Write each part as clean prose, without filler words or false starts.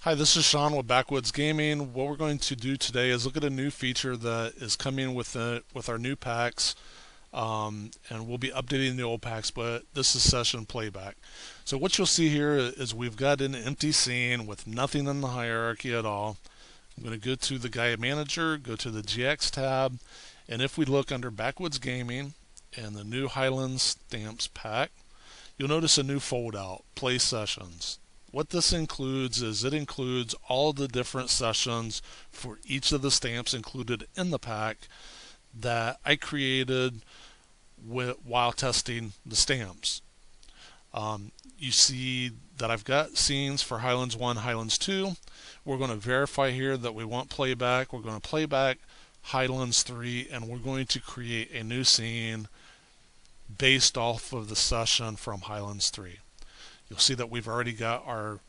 Hi, this is Sean with Backwoods Gaming. What we're going to do today is look at a new feature that is coming with our new packs, and we'll be updating the old packs, but this is session playback. So what you'll see here is we've got an empty scene with nothing in the hierarchy at all. I'm going to go to the Gaia Manager, go to the GX tab, and if we look under Backwoods Gaming and the new Highlands stamps pack, you'll notice a new fold out, Play Sessions. What this includes is it includes all the different sessions for each of the stamps included in the pack that I created while testing the stamps. You see that I've got scenes for Highlands 1, Highlands 2. We're going to verify here that we want playback. We're going to playback Highlands 3, and we're going to create a new scene based off of the session from Highlands 3. You'll see that we've already got our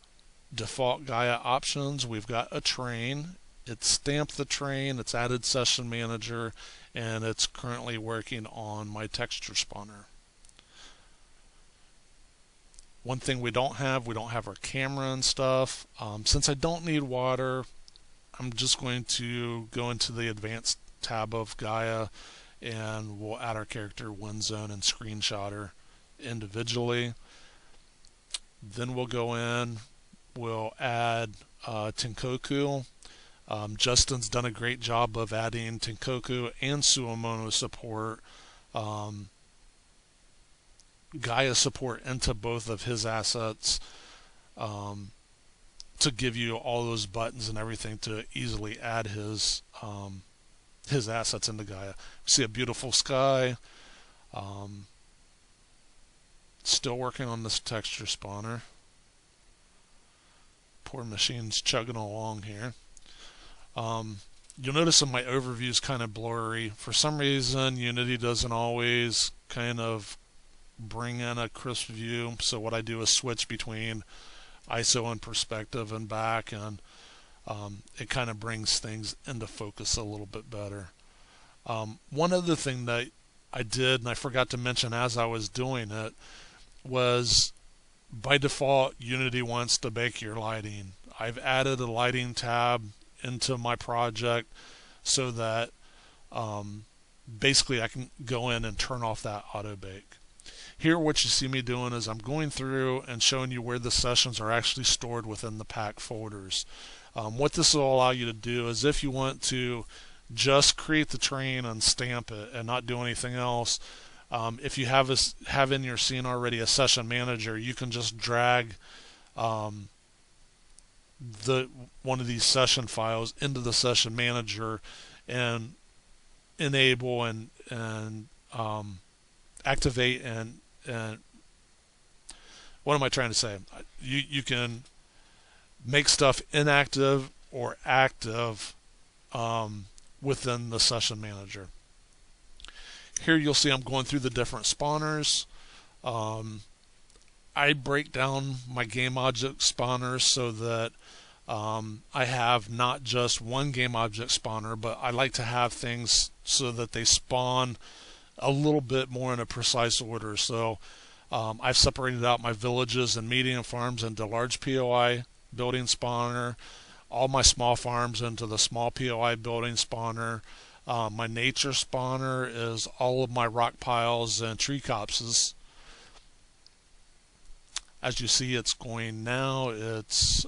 default Gaia options. We've got a train. It's stamped the train. It's added session manager, and it's currently working on my texture spawner. One thing we don't have our camera and stuff. Since I don't need water, I'm just going to go into the advanced tab of Gaia, and we'll add our character, wind zone, and screenshotter individually. Then we'll go in, we'll add Tenkoku. Justin's done a great job of adding Tenkoku and Suomono support, Gaia support into both of his assets, to give you all those buttons and everything to easily add his assets into Gaia. See a beautiful sky. Still working on this texture spawner. Poor machine's chugging along here. You'll notice that my overview is kind of blurry. For some reason, Unity doesn't always kind of bring in a crisp view. So what I do is switch between ISO and perspective and back, and it kind of brings things into focus a little bit better. One other thing that I did, and I forgot to mention as I was doing it, was by default Unity wants to bake your lighting. I've added a lighting tab into my project so that basically I can go in and turn off that auto bake. Here what you see me doing is I'm going through and showing you where the sessions are actually stored within the pack folders. What this will allow you to do is if you want to just create the train and stamp it and not do anything else, if you have in your scene already a session manager, you can just drag one of these session files into the session manager and enable and activate and what am I trying to say? You can make stuff inactive or active within the session manager. Here you'll see I'm going through the different spawners. I break down my game object spawners so that I have not just one game object spawner, but I like to have things so that they spawn a little bit more in a precise order. So I've separated out my villages and medium farms into large POI building spawner, all my small farms into the small POI building spawner. My nature spawner is all of my rock piles and tree copses. As you see, it's going now. It's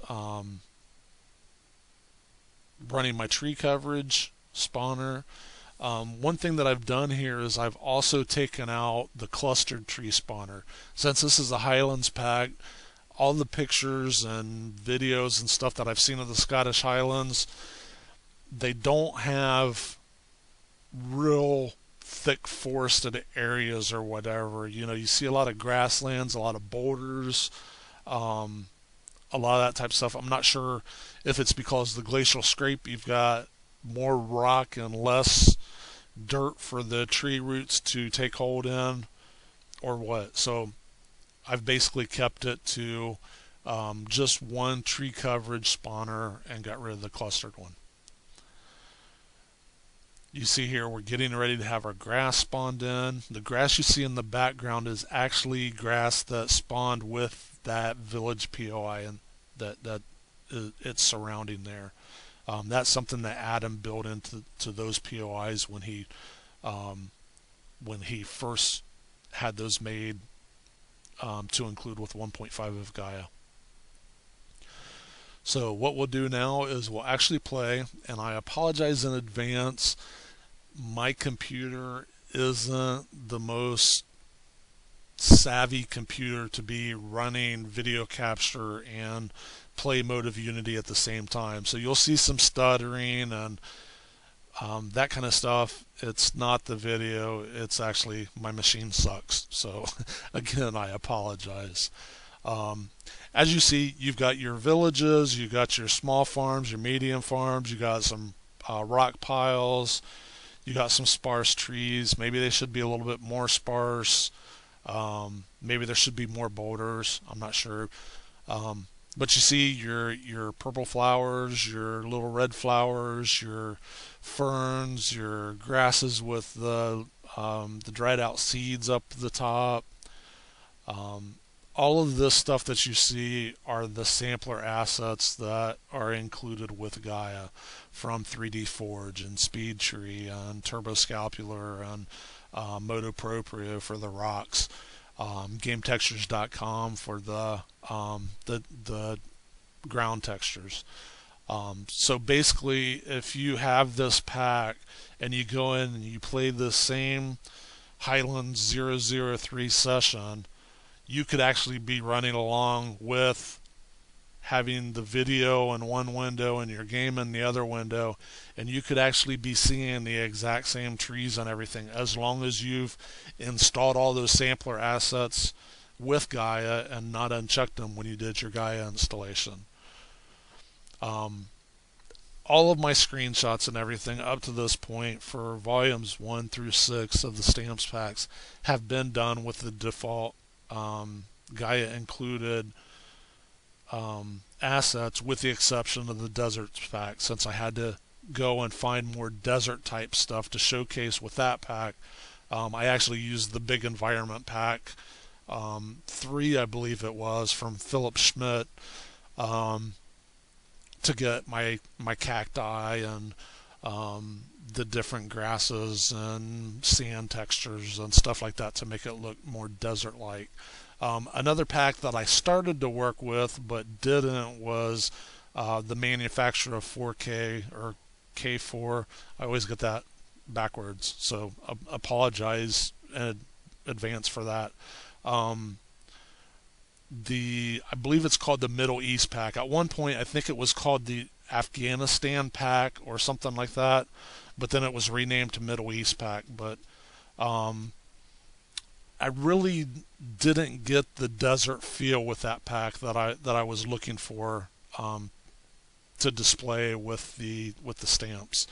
running my tree coverage spawner. One thing that I've done here is I've also taken out the clustered tree spawner. Since this is a Highlands pack, all the pictures and videos and stuff that I've seen of the Scottish Highlands, they don't have real thick forested areas or whatever. You know, you see a lot of grasslands, a lot of boulders, a lot of that type of stuff. I'm not sure if it's because the glacial scrape, you've got more rock and less dirt for the tree roots to take hold in, or what. So I've basically kept it to just one tree coverage spawner and got rid of the clustered one. You see here we're getting ready to have our grass spawned in. The grass you see in the background is actually grass that spawned with that village POI and that it's surrounding there. That's something that Adam built into those POIs um, when he first had those made to include with 1.5 of Gaia. So what we'll do now is we'll actually play, and I apologize in advance. My computer isn't the most savvy computer to be running video capture and play mode of Unity at the same time. So you'll see some stuttering and that kind of stuff. It's not the video, it's actually my machine sucks. So again, I apologize. As you see, you've got your villages, you've got your small farms, your medium farms, you got some rock piles, you got some sparse trees. Maybe they should be a little bit more sparse. Maybe there should be more boulders. I'm not sure. But you see your purple flowers, your little red flowers, your ferns, your grasses with the dried out seeds up the top. All of this stuff that you see are the sampler assets that are included with Gaia from 3D Forge and Speed Tree and Turbo Scapular and Moto Proprio for the rocks, GameTextures.com for the ground textures. So basically, if you have this pack and you go in and you play the same Highlands 003 session, you could actually be running along with having the video in one window and your game in the other window, and you could actually be seeing the exact same trees and everything as long as you've installed all those sampler assets with Gaia and not unchecked them when you did your Gaia installation. All of my screenshots and everything up to this point for volumes 1 through 6 of the stamps packs have been done with the default Gaia included assets, with the exception of the deserts pack, since I had to go and find more desert type stuff to showcase with that pack. I actually used the big environment pack 3, I believe it was, from Philip Schmidt, to get my cacti and the different grasses and sand textures and stuff like that to make it look more desert-like. Another pack that I started to work with but didn't was the manufacturer of 4K or K4. I always get that backwards, so apologize in advance for that. I believe it's called the Middle East pack. At one point, I think it was called the Afghanistan pack or something like that, but then it was renamed to Middle East pack. But I really didn't get the desert feel with that pack that I was looking for to display with the stamps.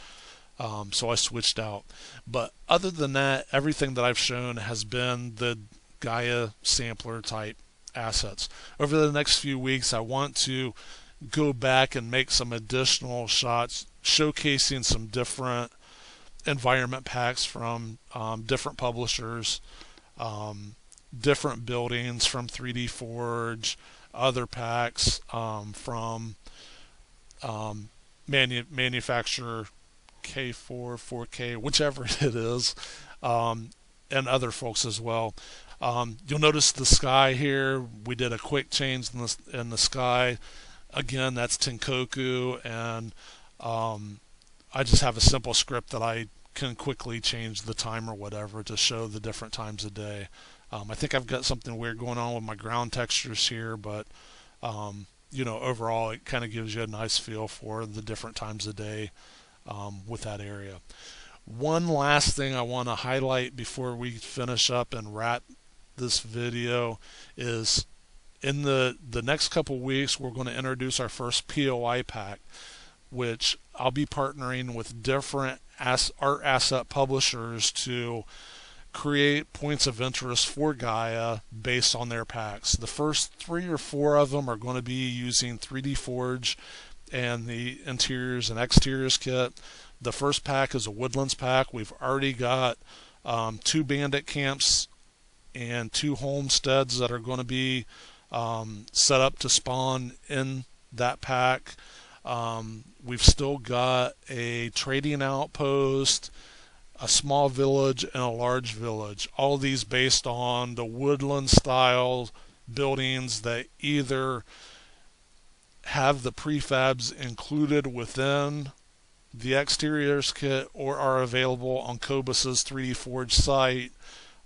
So I switched out. But other than that, everything that I've shown has been the Gaia sampler type assets. Over the next few weeks, I want to go back and make some additional shots showcasing some different environment packs from different publishers, different buildings from 3D Forge, other packs from manufacturer K4, 4K, whichever it is, and other folks as well. You'll notice the sky here. We did a quick change in the sky. Again, that's Tenkoku, and I just have a simple script that I can quickly change the time or whatever to show the different times of day. I think I've got something weird going on with my ground textures here, but overall it kind of gives you a nice feel for the different times of day with that area. One last thing I want to highlight before we finish up and wrap this video is in the next couple weeks we're going to introduce our first POI pack, which I'll be partnering with different art asset publishers to create points of interest for Gaia based on their packs. The first 3 or 4 of them are going to be using 3D Forge and the interiors and exteriors kit. The first pack is a Woodlands pack. We've already got 2 bandit camps and 2 homesteads that are going to be set up to spawn in that pack. We've still got a trading outpost, a small village, and a large village. All of these based on the woodland style buildings that either have the prefabs included within the exteriors kit or are available on Cobus's 3D Forge site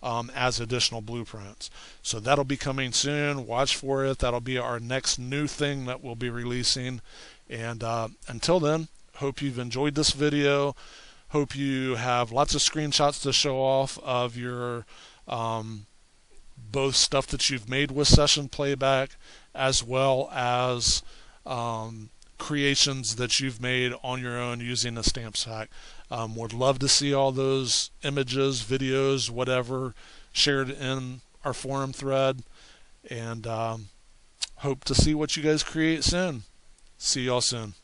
as additional blueprints. So that'll be coming soon. Watch for it. That'll be our next new thing that we'll be releasing. And until then, hope you've enjoyed this video. Hope you have lots of screenshots to show off of your both stuff that you've made with Session Playback as well as creations that you've made on your own using a stamp sack. Would love to see all those images, videos, whatever, shared in our forum thread, and hope to see what you guys create soon. See y'all soon.